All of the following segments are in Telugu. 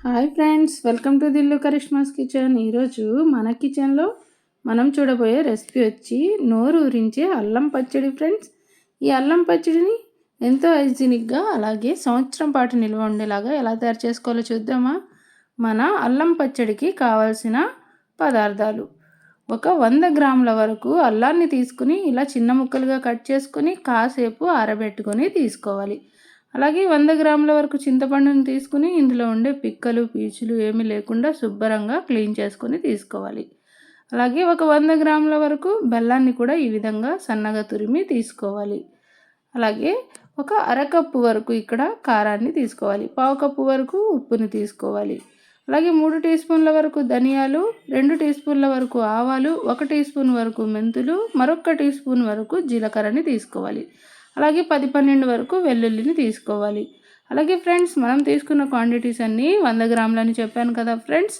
Hi friends, welcome to Dillu Karishma's kitchen. ఈరోజు మన కిచెన్లో మనం చూడబోయే రెసిపీ వచ్చి నోరు ఊరించే అల్లం పచ్చడి ఫ్రెండ్స్. ఈ అల్లం పచ్చడిని ఎంతో హైజీనిక్గా అలాగే సంవత్సరం పాటు నిల్వ ఉండేలాగా ఎలా తయారు చేసుకోవాలో చూద్దామా. మన అల్లం పచ్చడికి కావాల్సిన పదార్థాలు: ఒక 100 గ్రాముల వరకు అల్లాన్ని తీసుకుని ఇలా చిన్న ముక్కలుగా కట్ చేసుకుని కాసేపు ఆరబెట్టుకొని తీసుకోవాలి. అలాగే 100 గ్రాముల వరకు చింతపండుని తీసుకుని ఇందులో ఉండే పిక్కలు పీచులు ఏమీ లేకుండా శుభ్రంగా క్లీన్ చేసుకొని తీసుకోవాలి. అలాగే ఒక 100 గ్రాముల వరకు బెల్లాన్ని కూడా ఈ విధంగా సన్నగా తురిమి తీసుకోవాలి. అలాగే ఒక అరకప్పు వరకు ఇక్కడ కారాన్ని తీసుకోవాలి. పావు కప్పు వరకు ఉప్పుని తీసుకోవాలి. అలాగే 3 టీ స్పూన్ల వరకు ధనియాలు, 2 టీ స్పూన్ల వరకు ఆవాలు, 1 టీ స్పూన్ వరకు మెంతులు, మరొక టీ స్పూన్ వరకు జీలకర్రని తీసుకోవాలి. అలాగే 10-12 వరకు వెల్లుల్లిని తీసుకోవాలి. అలాగే ఫ్రెండ్స్, మనం తీసుకున్న క్వాంటిటీస్ అన్నీ 100 గ్రాములని చెప్పాను కదా ఫ్రెండ్స్.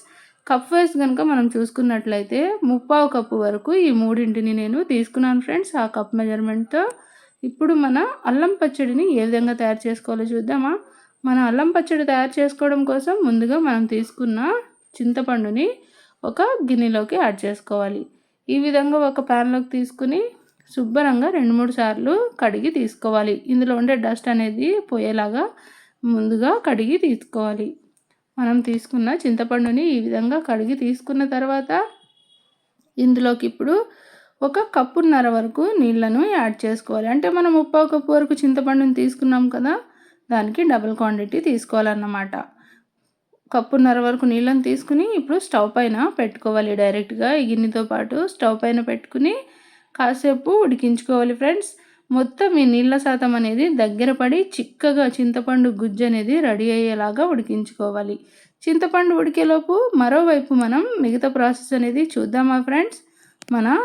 కప్ వైస్ కనుక మనం చూసుకున్నట్లయితే 3/4 కప్పు వరకు ఈ మూడింటిని నేను తీసుకున్నాను ఫ్రెండ్స్, ఆ కప్ మెజర్మెంట్తో. ఇప్పుడు మన అల్లం పచ్చడిని ఏ విధంగా తయారు చేసుకోవాలో చూద్దామా. మన అల్లం పచ్చడి తయారు చేసుకోవడం కోసం ముందుగా మనం తీసుకున్న చింతపండుని ఒక గిన్నెలోకి యాడ్ చేసుకోవాలి. ఈ విధంగా ఒక ప్యాన్లోకి తీసుకుని శుభ్రంగా 2-3 సార్లు కడిగి తీసుకోవాలి. ఇందులో ఉండే డస్ట్ అనేది పోయేలాగా ముందుగా కడిగి తీసుకోవాలి. మనం తీసుకున్న చింతపండుని ఈ విధంగా కడిగి తీసుకున్న తర్వాత ఇందులోకి ఇప్పుడు 1.5 కప్పున్నర వరకు నీళ్లను యాడ్ చేసుకోవాలి. అంటే మనం 3/4 కప్పు వరకు చింతపండుని తీసుకున్నాం కదా, దానికి డబుల్ క్వాంటిటీ తీసుకోవాలన్నమాట. 1.5 కప్పున్నర వరకు నీళ్ళని తీసుకుని ఇప్పుడు స్టవ్ పైన పెట్టుకోవాలి. డైరెక్ట్గా ఈ గిన్నెతో పాటు స్టవ్ పైన పెట్టుకుని కాసేపు ఉడికించుకోవాలి ఫ్రెండ్స్. మొత్తం ఈ నీళ్ళ శాతం అనేది దగ్గర పడి చిక్కగా చింతపండు గుజ్జు అనేది రెడీ అయ్యేలాగా ఉడికించుకోవాలి. చింతపండు ఉడికేలోపు మరోవైపు మనం మిగతా ప్రాసెస్ అనేది చూద్దామా ఫ్రెండ్స్. మన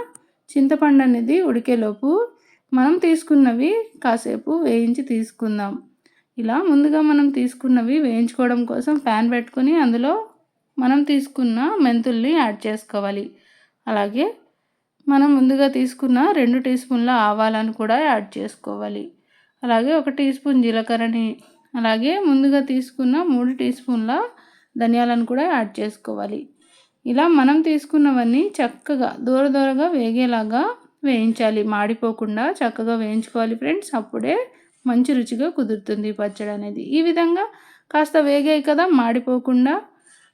చింతపండు అనేది ఉడికేలోపు మనం తీసుకున్నవి కాసేపు వేయించి తీసుకుందాం. ఇలా ముందుగా మనం తీసుకున్నవి వేయించుకోవడం కోసం ప్యాన్ పెట్టుకొని అందులో మనం తీసుకున్న మెంతుల్ని యాడ్ చేసుకోవాలి. అలాగే మనం ముందుగా తీసుకున్న 2 టీ స్పూన్ల ఆవాలను కూడా యాడ్ చేసుకోవాలి. అలాగే 1 టీ స్పూన్ జీలకర్రని, అలాగే ముందుగా తీసుకున్న 3 టీ స్పూన్ల ధనియాలను కూడా యాడ్ చేసుకోవాలి. ఇలా మనం తీసుకున్నవన్నీ చక్కగా దూరగా వేగేలాగా వేయించాలి. మాడిపోకుండా చక్కగా వేయించుకోవాలి ఫ్రెండ్స్. అప్పుడే మంచి రుచిగా కుదురుతుంది పచ్చడి అనేది. ఈ విధంగా కాస్త వేగాయి కదా, మాడిపోకుండా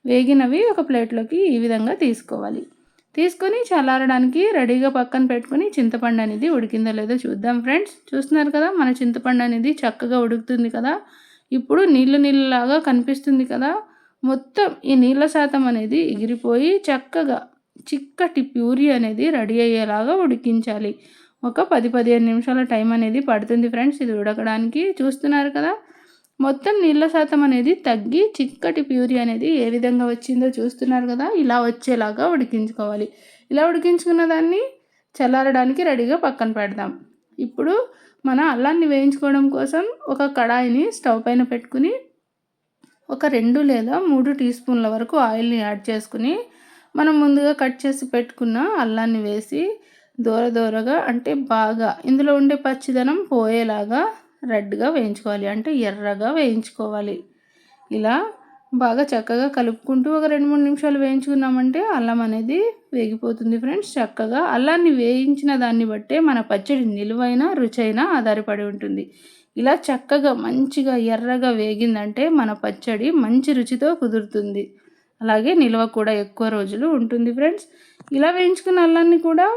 వేగినవి ఒక ప్లేట్లోకి ఈ విధంగా తీసుకోవాలి. తీసుకొని చల్లారడానికి రెడీగా పక్కన పెట్టుకుని చింతపండు అనేది ఉడికిందో లేదో చూద్దాం ఫ్రెండ్స్. చూస్తున్నారు కదా, మన చింతపండు అనేది చక్కగా ఉడుకుతుంది కదా. ఇప్పుడు నీళ్ళలాగా కనిపిస్తుంది కదా. మొత్తం ఈ నీళ్ళ శాతం అనేది ఎగిరిపోయి చక్కగా చిక్కటి ప్యూరీ అనేది రెడీ అయ్యేలాగా ఉడికించాలి. ఒక 10-15 నిమిషాల టైం అనేది పడుతుంది ఫ్రెండ్స్ ఇది ఉడకడానికి. చూస్తున్నారు కదా, మొత్తం నీళ్ళ శాతం అనేది తగ్గి చిక్కటి ప్యూరీ అనేది ఏ విధంగా వచ్చిందో చూస్తున్నారు కదా. ఇలా వచ్చేలాగా ఉడికించుకోవాలి. ఇలా ఉడికించుకున్న దాన్ని చల్లారడానికి రెడీగా పక్కన పెడదాం. ఇప్పుడు మన అల్లాన్ని వేయించుకోవడం కోసం ఒక కడాయిని స్టవ్ పైన పెట్టుకుని ఒక 2 లేదా 3 టీ స్పూన్ల వరకు ఆయిల్ని యాడ్ చేసుకుని మనం ముందుగా కట్ చేసి పెట్టుకున్న అల్లాన్ని వేసి దూరగా అంటే బాగా ఇందులో ఉండే పచ్చిదనం పోయేలాగా రెడ్గా వేయించుకోవాలి, అంటే ఎర్రగా వేయించుకోవాలి. ఇలా బాగా చక్కగా కలుపుకుంటూ ఒక 2-3 నిమిషాలు వేయించుకున్నామంటే అల్లం అనేది వేగిపోతుంది ఫ్రెండ్స్. చక్కగా అల్లాన్ని వేయించిన దాన్ని బట్టే మన పచ్చడి నిలువైన రుచైన ఆధారపడి ఉంటుంది. ఇలా చక్కగా మంచిగా ఎర్రగా వేగిందంటే మన పచ్చడి మంచి రుచితో కుదురుతుంది. అలాగే నిల్వ కూడా ఎక్కువ రోజులు ఉంటుంది ఫ్రెండ్స్. ఇలా వేయించుకున్న అల్లాన్ని కూడా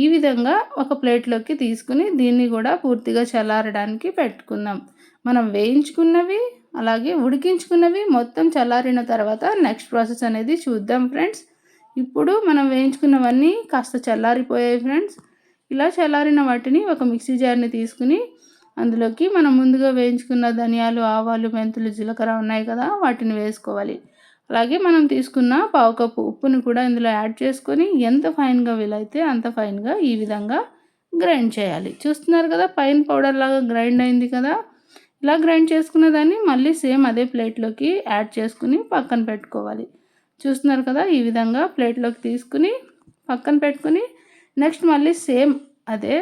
ఈ విధంగా ఒక ప్లేట్లోకి తీసుకుని దీన్ని కూడా పూర్తిగా చల్లారడానికి పెట్టుకుందాం. మనం వేయించుకున్నవి అలాగే ఉడికించుకున్నవి మొత్తం చల్లారిన తర్వాత నెక్స్ట్ ప్రాసెస్ అనేది చూద్దాం ఫ్రెండ్స్. ఇప్పుడు మనం వేయించుకున్నవన్నీ కాస్త చల్లారిపోయాయి ఫ్రెండ్స్. ఇలా చల్లారిన వాటిని ఒక మిక్సీ జార్ని తీసుకుని అందులోకి మనం ముందుగా వేయించుకున్న ధనియాలు, ఆవాలు, మెంతులు, జీలకర్ర ఉన్నాయి కదా, వాటిని వేసుకోవాలి. అలాగే మనం తీసుకున్న పావు కప్పు ఉప్పుని కూడా ఇందులో యాడ్ చేసుకొని ఎంత ఫైన్గా వీలైతే అంత ఫైన్గా ఈ విధంగా గ్రైండ్ చేయాలి. చూస్తున్నారు కదా, పైన పౌడర్ లాగా గ్రైండ్ అయింది కదా. ఇలా గ్రైండ్ చేసుకున్న దాన్ని మళ్ళీ సేమ్ అదే ప్లేట్లోకి యాడ్ చేసుకుని పక్కన పెట్టుకోవాలి. చూస్తున్నారు కదా, ఈ విధంగా ప్లేట్లోకి తీసుకుని పక్కన పెట్టుకుని నెక్స్ట్ మళ్ళీ సేమ్ అదే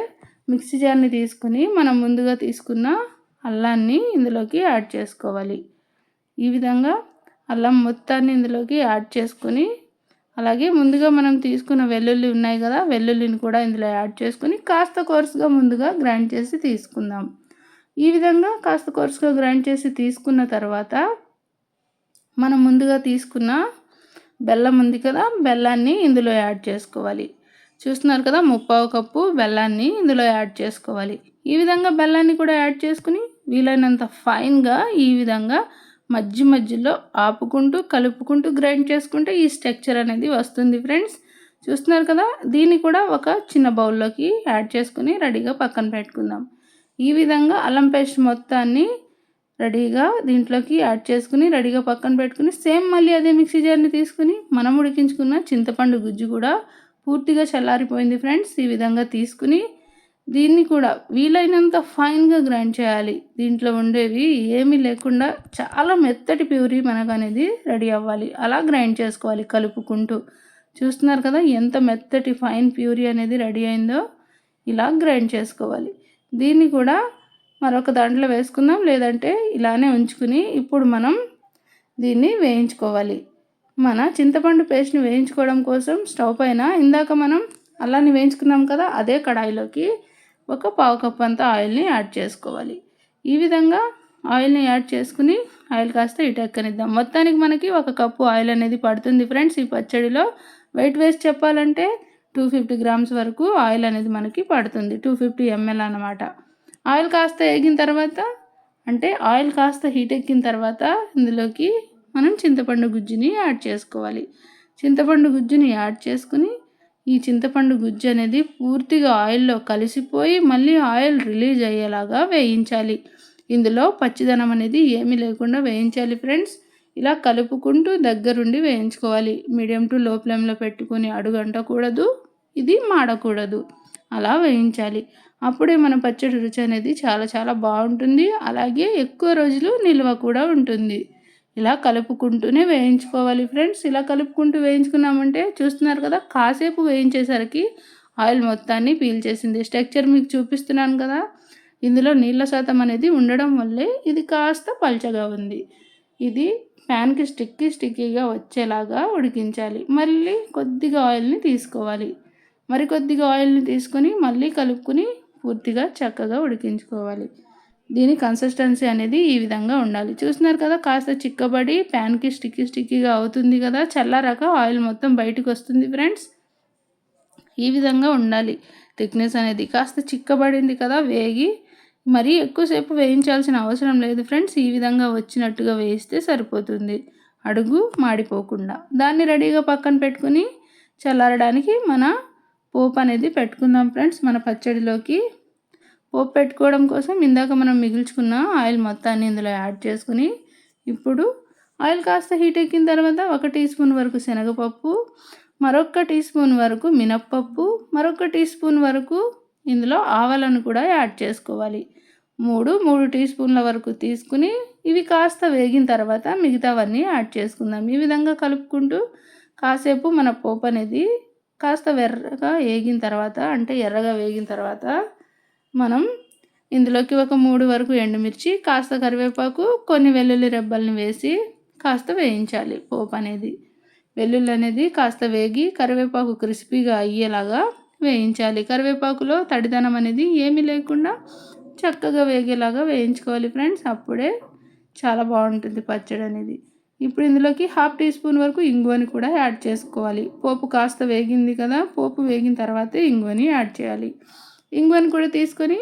మిక్సీ జార్ని తీసుకుని మనం ముందుగా తీసుకున్న అల్లాన్ని ఇందులోకి యాడ్ చేసుకోవాలి. ఈ విధంగా అల్లం మొత్తాన్ని ఇందులోకి యాడ్ చేసుకొని, అలాగే ముందుగా మనం తీసుకున్న వెల్లుల్లి ఉన్నాయి కదా, వెల్లుల్లిని కూడా ఇందులో యాడ్ చేసుకొని కాస్త కోర్సుగా ముందుగా గ్రైండ్ చేసి తీసుకుందాం. ఈ విధంగా కాస్త కోర్సుగా గ్రైండ్ చేసి తీసుకున్న తర్వాత మనం ముందుగా తీసుకున్న బెల్లం ఉంది కదా, బెల్లాన్ని ఇందులో యాడ్ చేసుకోవాలి. చూస్తున్నారు కదా, 1/4 కప్పు బెల్లాన్ని ఇందులో యాడ్ చేసుకోవాలి. ఈ విధంగా బెల్లాన్ని కూడా యాడ్ చేసుకుని వీలైనంత ఫైన్గా ఈ విధంగా మధ్యలో ఆపుకుంటూ కలుపుకుంటూ గ్రైండ్ చేసుకుంటే ఈ స్ట్రక్చర్ అనేది వస్తుంది ఫ్రెండ్స్. చూస్తున్నారు కదా, దీన్ని కూడా ఒక చిన్న బౌల్లోకి యాడ్ చేసుకుని రెడీగా పక్కన పెట్టుకుందాం. ఈ విధంగా అల్లం పేస్ట్ మొత్తాన్ని రెడీగా దీంట్లోకి యాడ్ చేసుకుని రెడీగా పక్కన పెట్టుకుని సేమ్ మళ్ళీ అదే మిక్సీ జార్ని తీసుకుని మనం ఉడికించుకున్న చింతపండు గుజ్జు కూడా పూర్తిగా చల్లారిపోయింది ఫ్రెండ్స్. ఈ విధంగా తీసుకుని దీన్ని కూడా వీలైనంత ఫైన్గా గ్రైండ్ చేయాలి. దీంట్లో ఉండేవి ఏమీ లేకుండా చాలా మెత్తటి ప్యూరీ మనకు అనేది రెడీ అవ్వాలి. అలా గ్రైండ్ చేసుకోవాలి కలుపుకుంటూ. చూస్తున్నారు కదా ఎంత మెత్తటి ఫైన్ ప్యూరీ అనేది రెడీ అయిందో. ఇలా గ్రైండ్ చేసుకోవాలి. దీన్ని కూడా మరొక దాంట్లో వేసుకుందాం, లేదంటే ఇలానే ఉంచుకుని ఇప్పుడు మనం దీన్ని వేయించుకోవాలి. మన చింతపండు పేస్ట్ని వేయించుకోవడం కోసం స్టవ్ పైన ఇందాక మనం అల్లాన్ని వేయించుకున్నాం కదా, అదే కడాయిలోకి ఒక 1/4 కప్ అంతా ఆయిల్ని యాడ్ చేసుకోవాలి. ఈ విధంగా ఆయిల్ని యాడ్ చేసుకుని ఆయిల్ కాస్త ఇటెక్కనిద్దాం. మొత్తానికి మనకి 1 కప్పు ఆయిల్ అనేది పడుతుంది ఫ్రెండ్స్. ఈ పచ్చడిలో వెయిట్ వేసి చెప్పాలంటే 250 గ్రామ్స్ వరకు ఆయిల్ అనేది మనకి పడుతుంది. 250 ml అన్నమాట. ఆయిల్ కాస్త వేగిన తర్వాత, అంటే ఆయిల్ కాస్త హీట్ ఎక్కిన తర్వాత ఇందులోకి మనం చింతపండు గుజ్జుని యాడ్ చేసుకోవాలి. చింతపండు గుజ్జుని యాడ్ చేసుకుని ఈ చింతపండు గుజ్జు అనేది పూర్తిగా ఆయిల్లో కలిసిపోయి మళ్ళీ ఆయిల్ రిలీజ్ అయ్యేలాగా వేయించాలి. ఇందులో పచ్చిదనం అనేది ఏమీ లేకుండా వేయించాలి ఫ్రెండ్స్. ఇలా కలుపుకుంటూ దగ్గరుండి వేయించుకోవాలి. మీడియం టు లో ఫ్లేమ్లో పెట్టుకొని అడుగంటకూడదు, ఇది మాడకూడదు. అలా వేయించాలి. అప్పుడే మన పచ్చడి రుచి అనేది చాలా చాలా బాగుంటుంది. అలాగే ఎక్కువ రోజులు నిల్వ కూడా ఉంటుంది. ఇలా కలుపుకుంటూనే వేయించుకోవాలి ఫ్రెండ్స్. ఇలా కలుపుకుంటూ వేయించుకున్నామంటే చూస్తున్నారు కదా, కాసేపు వేయించేసరికి ఆయిల్ మొత్తాన్ని పీల్చేసింది. స్ట్రక్చర్ మీకు చూపిస్తున్నాను కదా, ఇందులో నీళ్ళ శాతం అనేది ఉండడం వల్లే ఇది కాస్త పల్చగా ఉంది. ఇది ప్యాన్కి స్టిక్కీగా వచ్చేలాగా ఉడికించాలి. మళ్ళీ కొద్దిగా ఆయిల్ని తీసుకోవాలి. మరి కొద్దిగా ఆయిల్ని తీసుకొని మళ్ళీ కలుపుకొని పూర్తిగా చక్కగా ఉడికించుకోవాలి. దీని కన్సిస్టెన్సీ అనేది ఈ విధంగా ఉండాలి. చూస్తున్నారు కదా, కాస్త చిక్కబడి ప్యాన్కి స్టిక్కీగా అవుతుంది కదా, చల్లారాక ఆయిల్ మొత్తం బయటకు వస్తుంది ఫ్రెండ్స్. ఈ విధంగా ఉండాలి థిక్నెస్ అనేది. కాస్త చిక్కబడింది కదా, వేగి మరీ ఎక్కువసేపు వేయించాల్సిన అవసరం లేదు ఫ్రెండ్స్. ఈ విధంగా వచ్చినట్టుగా వేయిస్తే సరిపోతుంది, అడుగు మాడిపోకుండా. దాన్ని రెడీగా పక్కన పెట్టుకుని చల్లారడానికి మన పోపు అనేది పెట్టుకుందాం ఫ్రెండ్స్. మన పచ్చడిలోకి పోపు పెట్టుకోవడం కోసం ఇందాక మనం మిగిల్చుకున్న ఆయిల్ మొత్తాన్ని ఇందులో యాడ్ చేసుకుని, ఇప్పుడు ఆయిల్ కాస్త హీట్ ఎక్కిన తర్వాత 1 టీ స్పూన్ వరకు శనగపప్పు, మరొక టీ స్పూన్ వరకు మినప్పప్పు, మరొక టీ స్పూన్ వరకు ఇందులో ఆవాలను కూడా యాడ్ చేసుకోవాలి. 3 టీ స్పూన్ల వరకు తీసుకుని ఇవి కాస్త వేగిన తర్వాత మిగతావన్నీ యాడ్ చేసుకుందాం. ఈ విధంగా కలుపుకుంటూ కాసేపు మన పోపు అనేది కాస్త ఎర్రగా వేగిన తర్వాత, అంటే ఎర్రగా వేగిన తర్వాత మనం ఇందులోకి ఒక 3 వరకు ఎండుమిర్చి, కాస్త కరివేపాకు, కొన్ని వెల్లుల్లి రెబ్బల్ని వేసి కాస్త వేయించాలి. పోపు అనేది, వెల్లుల్లి అనేది కాస్త వేగి కరివేపాకు క్రిస్పీగా అయ్యేలాగా వేయించాలి. కరివేపాకులో తడిదనం అనేది ఏమీ లేకుండా చక్కగా వేగేలాగా వేయించుకోవాలి ఫ్రెండ్స్. అప్పుడే చాలా బాగుంటుంది పచ్చడి అనేది. ఇప్పుడు ఇందులోకి 1/2 టీ స్పూన్ వరకు ఇంగువని కూడా యాడ్ చేసుకోవాలి. పోపు కాస్త వేగింది కదా, పోపు వేగిన తర్వాతే ఇంగువని యాడ్ చేయాలి. ఇంగువని కూడా తీసుకొని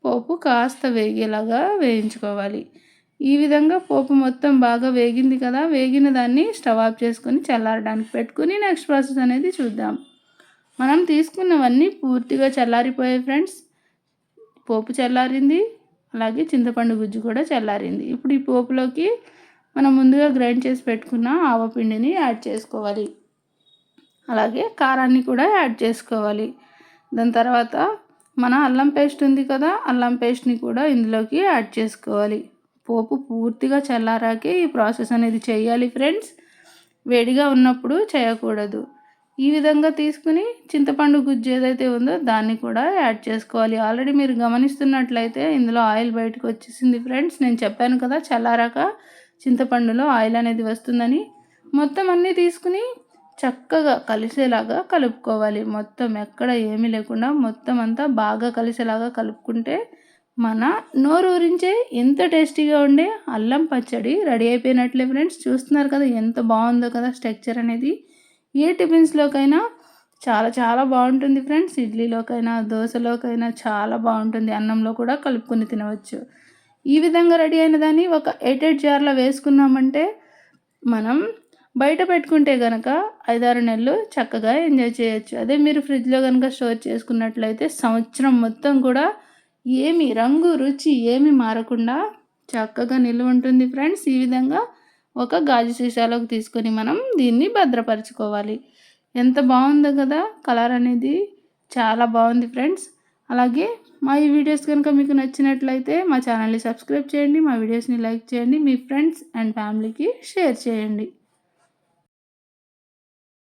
పోపు కాస్త వేగేలాగా వేయించుకోవాలి. ఈ విధంగా పోపు మొత్తం బాగా వేగింది కదా, వేగిన దాన్ని స్టవ్ ఆఫ్ చేసుకొని చల్లారడానికి పెట్టుకుని నెక్స్ట్ ప్రాసెస్ అనేది చూద్దాం. మనం తీసుకున్నవన్నీ పూర్తిగా చల్లారిపోయాయి ఫ్రెండ్స్. పోపు చల్లారింది, అలాగే చింతపండు గుజ్జు కూడా చల్లారింది. ఇప్పుడు ఈ పోపులోకి మనం ముందుగా గ్రైండ్ చేసి పెట్టుకున్న ఆవపిండిని యాడ్ చేసుకోవాలి. అలాగే కారాన్ని కూడా యాడ్ చేసుకోవాలి. దాని తర్వాత మన అల్లం పేస్ట్ ఉంది కదా, అల్లం పేస్ట్ని కూడా ఇందులోకి యాడ్ చేసుకోవాలి. పోపు పూర్తిగా చల్లారాకే ఈ ప్రాసెస్ అనేది చేయాలి ఫ్రెండ్స్. వేడిగా ఉన్నప్పుడు చేయకూడదు. ఈ విధంగా తీసుకుని చింతపండు గుజ్జు ఏదైతే ఉందో దాన్ని కూడా యాడ్ చేసుకోవాలి. ఆల్రెడీ మీరు గమనిస్తున్నట్లయితే ఇందులో ఆయిల్ బయటకు వచ్చేసింది ఫ్రెండ్స్. నేను చెప్పాను కదా, చల్లారాక చింతపండులో ఆయిల్ అనేది వస్తుందని మొత్తం అన్నీ తీసుకుని చక్కగా కలిసేలాగా కలుపుకోవాలి. మొత్తం ఎక్కడ ఏమీ లేకుండా మొత్తం అంతా బాగా కలిసేలాగా కలుపుకుంటే మన నోరు ఊరించే ఎంత టేస్టీగా ఉండే అల్లం పచ్చడి రెడీ అయిపోయినట్లే ఫ్రెండ్స్. చూస్తున్నారు కదా ఎంత బాగుందో కదా స్ట్రక్చర్ అనేది. ఏ టిఫిన్స్లోకైనా చాలా చాలా బాగుంటుంది ఫ్రెండ్స్. ఇడ్లీలోకైనా దోశలోకైనా చాలా బాగుంటుంది. అన్నంలో కూడా కలుపుకొని తినవచ్చు. ఈ విధంగా రెడీ అయిన దాన్ని ఒక ఎయిటెడ్ జార్లో వేసుకున్నామంటే మనం బయట పెట్టుకుంటే కనుక 5-6 నెలలు చక్కగా ఎంజాయ్ చేయొచ్చు. అదే మీరు ఫ్రిడ్జ్లో కనుక స్టోర్ చేసుకున్నట్లయితే సంవత్సరం మొత్తం కూడా ఏమి రంగు రుచి ఏమి మారకుండా చక్కగా నిల్వ ఉంటుంది ఫ్రెండ్స్. ఈ విధంగా ఒక గాజు సీసాలోకి తీసుకొని మనం దీన్ని భద్రపరచుకోవాలి. ఎంత బాగుందో కదా కలర్ అనేది, చాలా బాగుంది ఫ్రెండ్స్. అలాగే మా ఈ వీడియోస్ కనుక మీకు నచ్చినట్లయితే మా ఛానల్ని సబ్స్క్రైబ్ చేయండి, మా వీడియోస్ని లైక్ చేయండి, మీ ఫ్రెండ్స్ అండ్ ఫ్యామిలీకి షేర్ చేయండి.